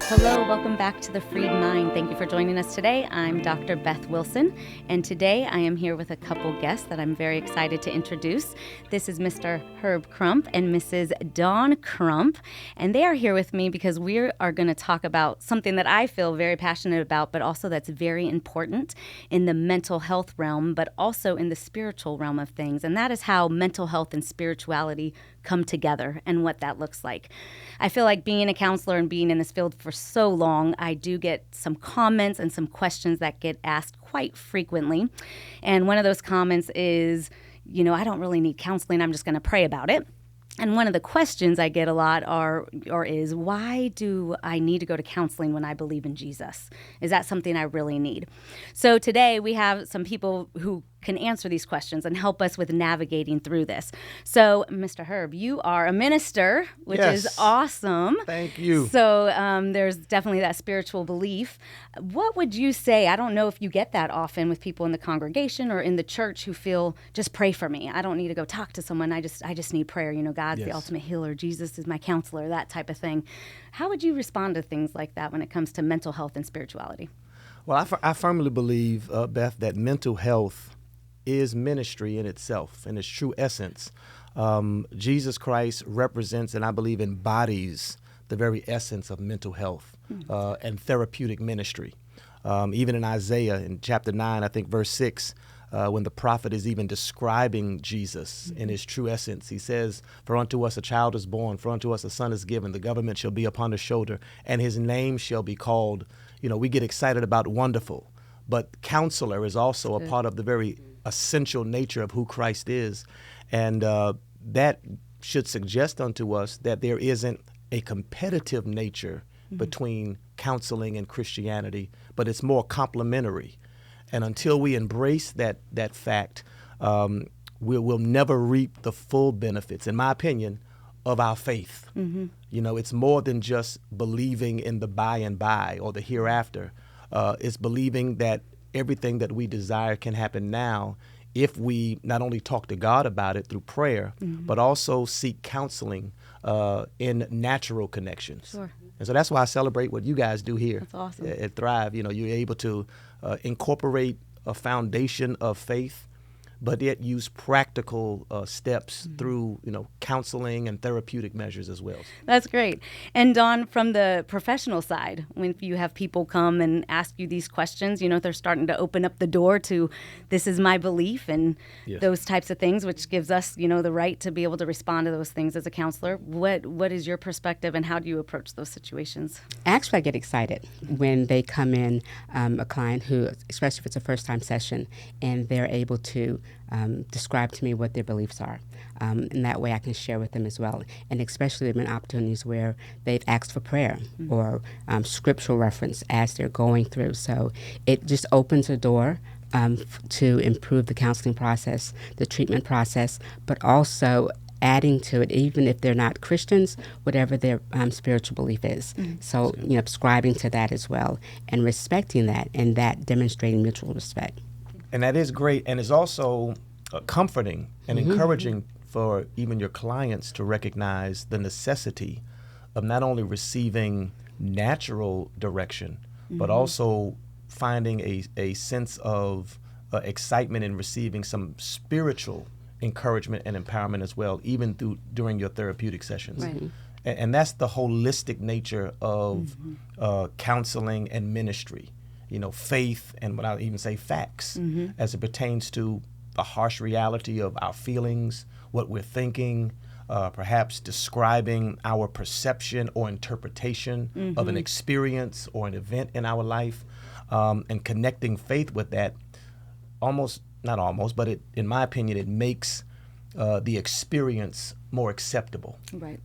Hello, welcome back to The Freed Mind. Thank you for joining us today. I'm Dr. Beth Wilson, and today I am here with a couple guests that I'm very excited to introduce. This is Mr. Herb Crump and Mrs. Dawn Crump, and they are here with me because we are going to talk about something that I feel very passionate about, but also that's very important in the mental health realm, but also in the spiritual realm of things, and that is how mental health and spirituality come together and what that looks like. I feel like being a counselor and being in this field for so long, I do get some comments and some questions that get asked quite frequently. And one of those comments is, I don't really need counseling. I'm just going to pray about it. And one of the questions I get a lot is, why do I need to go to counseling when I believe in Jesus? Is that something I really need? So today we have some people who can answer these questions and help us with navigating through this. So, Mr. Herb, you are a minister, which is awesome. Thank you. So there's definitely that spiritual belief. What would you say? I don't know if you get that often with people in the congregation or in the church who feel, just pray for me. I don't need to go talk to someone. I just need prayer. God's the ultimate healer. Jesus is my counselor, that type of thing. How would you respond to things like that when it comes to mental health and spirituality? Well, I firmly believe, Beth, that mental health is ministry in itself, in its true essence. Jesus Christ represents and I believe embodies the very essence of mental health and therapeutic ministry. Even in Isaiah in chapter 9, I think verse 6, when the prophet is even describing Jesus in his true essence, he says, "For unto us a child is born, for unto us a son is given, the government shall be upon his shoulder, and his name shall be called," we get excited about wonderful, but counselor is also a part of the very essential nature of who Christ is. And that should suggest unto us that there isn't a competitive nature between counseling and Christianity, but it's more complementary. And until we embrace that fact, we'll never reap the full benefits, in my opinion, of our faith. It's more than just believing in the by and by or the hereafter. It's believing that everything that we desire can happen now if we not only talk to God about it through prayer, but also seek counseling in natural connections. Sure. And so that's why I celebrate what you guys do here. That's awesome. At Thrive. You're able to incorporate a foundation of faith, but yet use practical steps through, counseling and therapeutic measures as well. That's great. And Dawn, from the professional side, when you have people come and ask you these questions, they're starting to open up the door to, this is my belief and those types of things, which gives us, the right to be able to respond to those things as a counselor. What is your perspective and how do you approach those situations? Actually, I get excited when they come in, a client who, especially if it's a first-time session, and they're able to describe to me what their beliefs are. And that way I can share with them as well. And especially there have been opportunities where they've asked for prayer or scriptural reference as they're going through. So it just opens a door to improve the counseling process, the treatment process, but also adding to it, even if they're not Christians, whatever their spiritual belief is. So, subscribing to that as well and respecting that, and that demonstrating mutual respect. And that is great, and it's also comforting and encouraging for even your clients to recognize the necessity of not only receiving natural direction, but also finding a sense of excitement in receiving some spiritual encouragement and empowerment as well, even during your therapeutic sessions. Right. And that's the holistic nature of counseling and ministry. Faith and what I even say facts as it pertains to the harsh reality of our feelings, what we're thinking, perhaps describing our perception or interpretation of an experience or an event in our life, and connecting faith with that. In my opinion, it makes the experience more acceptable. Right.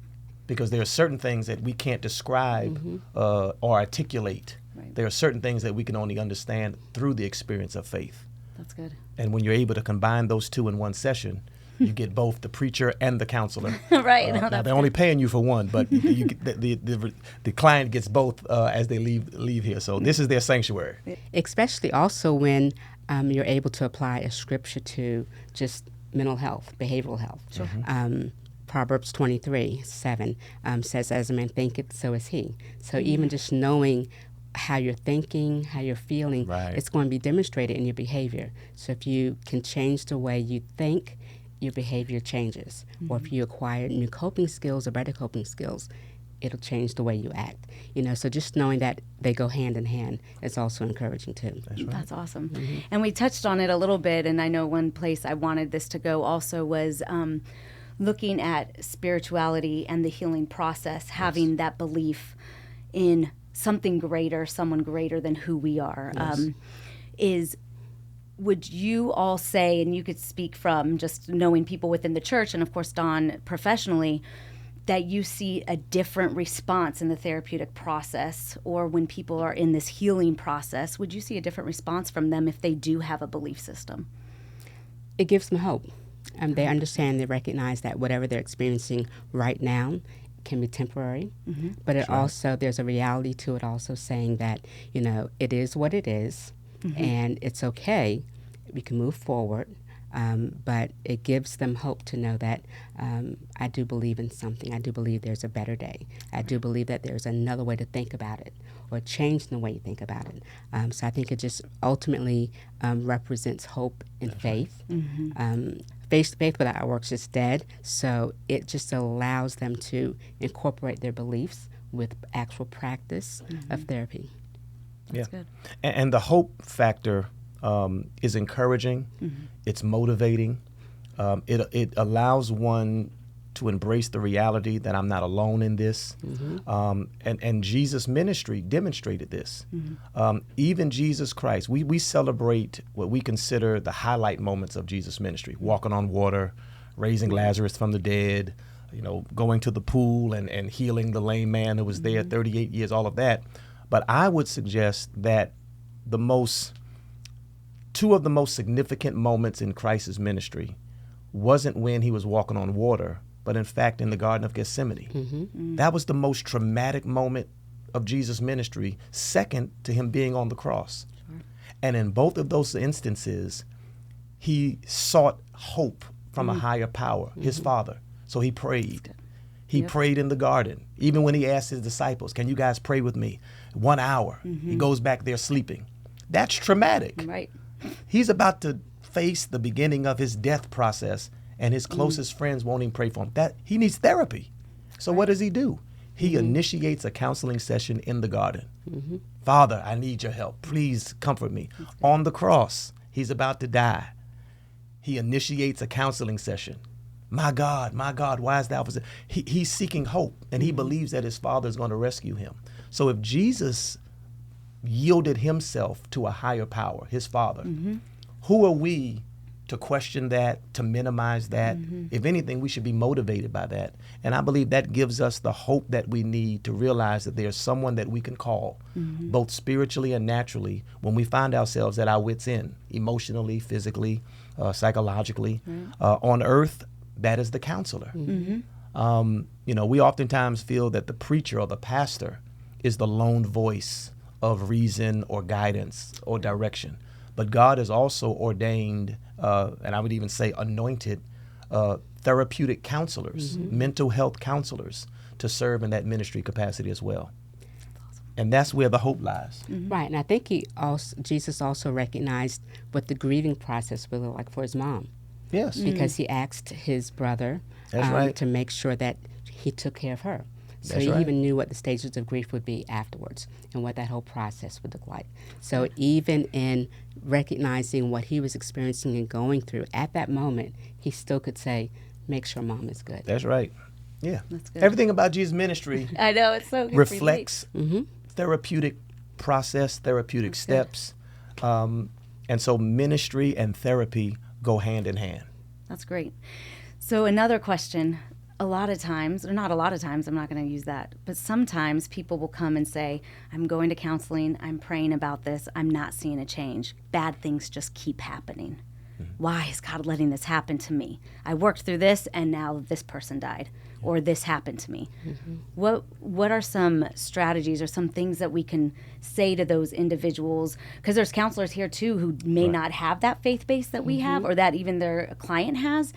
Because there are certain things that we can't describe or articulate. Right. There are certain things that we can only understand through the experience of faith. That's good. And when you're able to combine those two in one session, you get both the preacher and the counselor. Right. Now they're only paying you for one, but you get the client gets both as they leave here. So this is their sanctuary. Especially also when you're able to apply a scripture to just mental health, behavioral health. Sure. Proverbs 23:7 says, "As a man thinketh, so is he." So even just knowing how you're thinking, how you're feeling, Right. it's going to be demonstrated in your behavior. So if you can change the way you think, your behavior changes. Or if you acquire new coping skills or better coping skills, it'll change the way you act. So just knowing that they go hand in hand is also encouraging too. That's right. That's awesome. And we touched on it a little bit, and I know one place I wanted this to go also was looking at spirituality and the healing process, having that belief in something greater, someone greater than who we are. Would you all say, and you could speak from just knowing people within the church and of course Dawn professionally, that you see a different response in the therapeutic process, or when people are in this healing process, would you see a different response from them if they do have a belief system? It gives them hope. They understand, they recognize that whatever they're experiencing right now can be temporary, but it also, there's a reality to it also saying that, it is what it is, and it's okay. We can move forward, but it gives them hope to know that I do believe in something. I do believe there's a better day. I do believe that there's another way to think about it, or change the way you think about it. So I think it just ultimately represents hope and faith. Faith without works is dead, so it just allows them to incorporate their beliefs with actual practice of therapy. That's good. And the hope factor is encouraging. It's motivating. It allows one to embrace the reality that I'm not alone in this. And Jesus' ministry demonstrated this. Even Jesus Christ, we celebrate what we consider the highlight moments of Jesus' ministry: walking on water, raising Lazarus from the dead, going to the pool and healing the lame man who was there 38 years, all of that. But I would suggest that two of the most significant moments in Christ's ministry wasn't when he was walking on water, but in fact in the Garden of Gethsemane. That was the most traumatic moment of Jesus' ministry, second to him being on the cross. And in both of those instances, he sought hope from a higher power, his Father. So he prayed. He prayed in the garden. Even when he asked his disciples, "Can you guys pray with me?" 1 hour. He goes back there sleeping. That's traumatic. Right. He's about to face the beginning of his death process, and his closest friends won't even pray for him. He needs therapy. So what does he do? He initiates a counseling session in the garden. "Father, I need your help. Please comfort me." On the cross, he's about to die. He initiates a counseling session. My God, why is thou forsaken?" He's seeking hope, and he believes that his Father is going to rescue him. So if Jesus yielded himself to a higher power, his Father, who are we to question that, to minimize that? If anything, we should be motivated by that. And I believe that gives us the hope that we need to realize that there's someone that we can call, both spiritually and naturally, when we find ourselves at our wits' end, emotionally, physically, psychologically. On earth, that is the counselor. We oftentimes feel that the preacher or the pastor is the lone voice of reason or guidance or direction. But God has also ordained, and I would even say anointed, therapeutic counselors, mental health counselors, to serve in that ministry capacity as well. And that's where the hope lies. Right, and I think Jesus also recognized what the grieving process would look like for his mom. Yes. Because he asked his brother to make sure that he took care of her. So he even knew what the stages of grief would be afterwards and what that whole process would look like. So even in recognizing what he was experiencing and going through at that moment, he still could say, make sure mom is good. That's right. Yeah. That's good. Everything about Jesus' ministry I know, it's so good. reflects therapeutic process, therapeutic steps. And so ministry and therapy go hand in hand. That's great. So another question. A lot of times, or not a lot of times, I'm not going to use that, but sometimes people will come and say, I'm going to counseling, I'm praying about this, I'm not seeing a change. Bad things just keep happening. Why is God letting this happen to me? I worked through this and now this person died, or this happened to me. What are some strategies or some things that we can say to those individuals? Because there's counselors here too who may not have that faith base that we have, or that even their client has.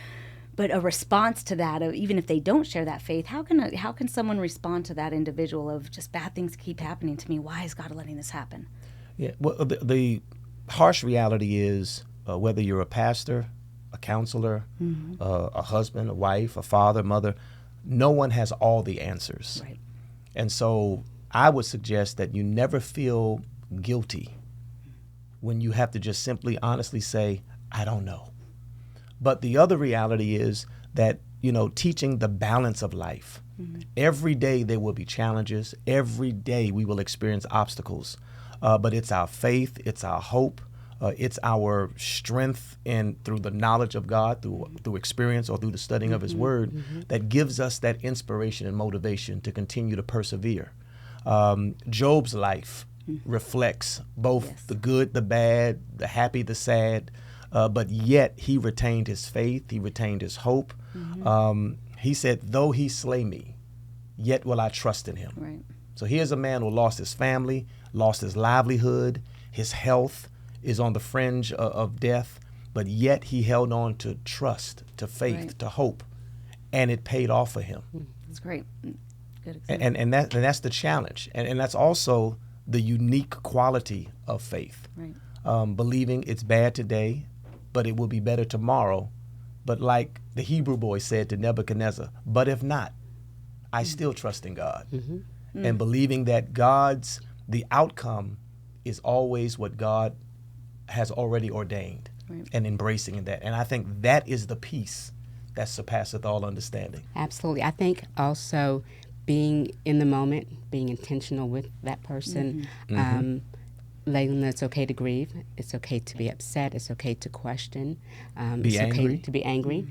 but a response to that, even if they don't share that faith, how can someone respond to that individual of just bad things keep happening to me? Why is God letting this happen? Yeah, well, the harsh reality is whether you're a pastor, a counselor, a husband, a wife, a father, mother, no one has all the answers. Right. And so I would suggest that you never feel guilty when you have to just simply honestly say, I don't know. But the other reality is that, teaching the balance of life. Every day there will be challenges. Every day we will experience obstacles. But it's our faith, it's our hope, it's our strength through the knowledge of God, through experience or through the studying of His Word, that gives us that inspiration and motivation to continue to persevere. Job's life reflects both the good, the bad, the happy, the sad, but yet he retained his faith, he retained his hope. He said, though he slay me, yet will I trust in him. Right. So here's a man who lost his family, lost his livelihood, his health is on the fringe of death, but yet he held on to trust, to faith, to hope, and it paid off for him. That's great. Good example. And that's the challenge. And that's also the unique quality of faith. Right. Believing it's bad today, but it will be better tomorrow. But like the Hebrew boy said to Nebuchadnezzar, but if not, I still trust in God. And believing that the outcome is always what God has already ordained, and embracing in that. And I think that is the peace that surpasseth all understanding. Absolutely. I think also being in the moment, being intentional with that person, letting them know it's okay to grieve, it's okay to be upset, it's okay to question, it's okay to be angry,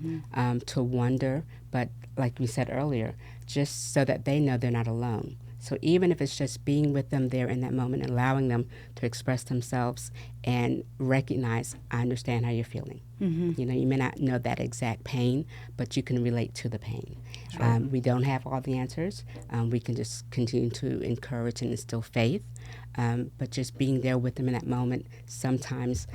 to wonder, but like we said earlier, just so that they know they're not alone. So even if it's just being with them there in that moment, allowing them to express themselves and recognize, I understand how you're feeling. You may not know that exact pain, but you can relate to the pain. Right. We don't have all the answers. We can just continue to encourage and instill faith. But just being there with them in that moment sometimes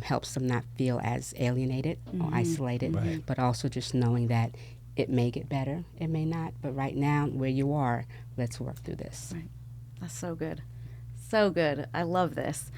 helps them not feel as alienated or isolated, but also just knowing that it may get better, it may not, but right now, where you are, let's work through this. Right. That's so good. So good. I love this.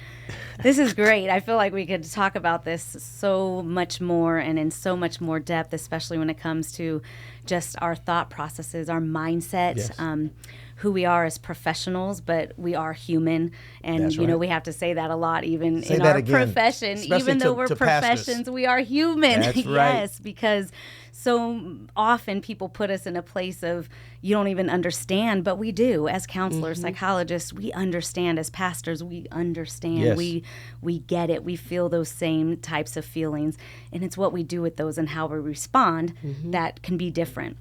This is great. I feel like we could talk about this so much more and in so much more depth, especially when it comes to just our thought processes, our mindset, who we are as professionals, but we are human. And, we have to say that a lot, even in our profession. Even though we're professions, pastors. We are human. That's right. Yes, because so often people put us in a place of you don't even understand, but we do. As counselors, psychologists, we understand. As pastors, we understand. Yes. We get it. We feel those same types of feelings. And it's what we do with those and how we respond that can be different.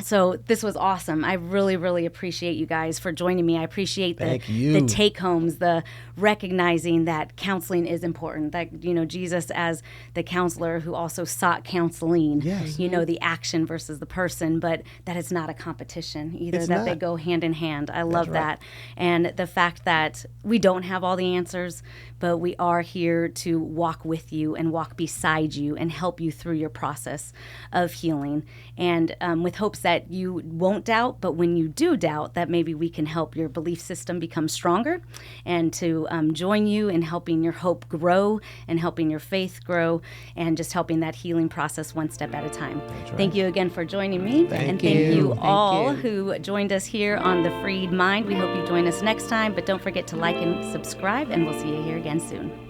So this was awesome. I really, really appreciate you guys for joining me. I appreciate the take-homes, the recognizing that counseling is important, that, Jesus as the counselor who also sought counseling, the action versus the person, but that it's not a competition either, they go hand in hand. I love that. And the fact that we don't have all the answers, but we are here to walk with you and walk beside you and help you through your process of healing. And with hopes that you won't doubt, but when you do doubt, that maybe we can help your belief system become stronger and to join you in helping your hope grow and helping your faith grow and just helping that healing process one step at a time. Right. Thank you again for joining me. Thank you all who joined us here on The Freed Mind. We hope you join us next time, but don't forget to like and subscribe, and we'll see you here again soon.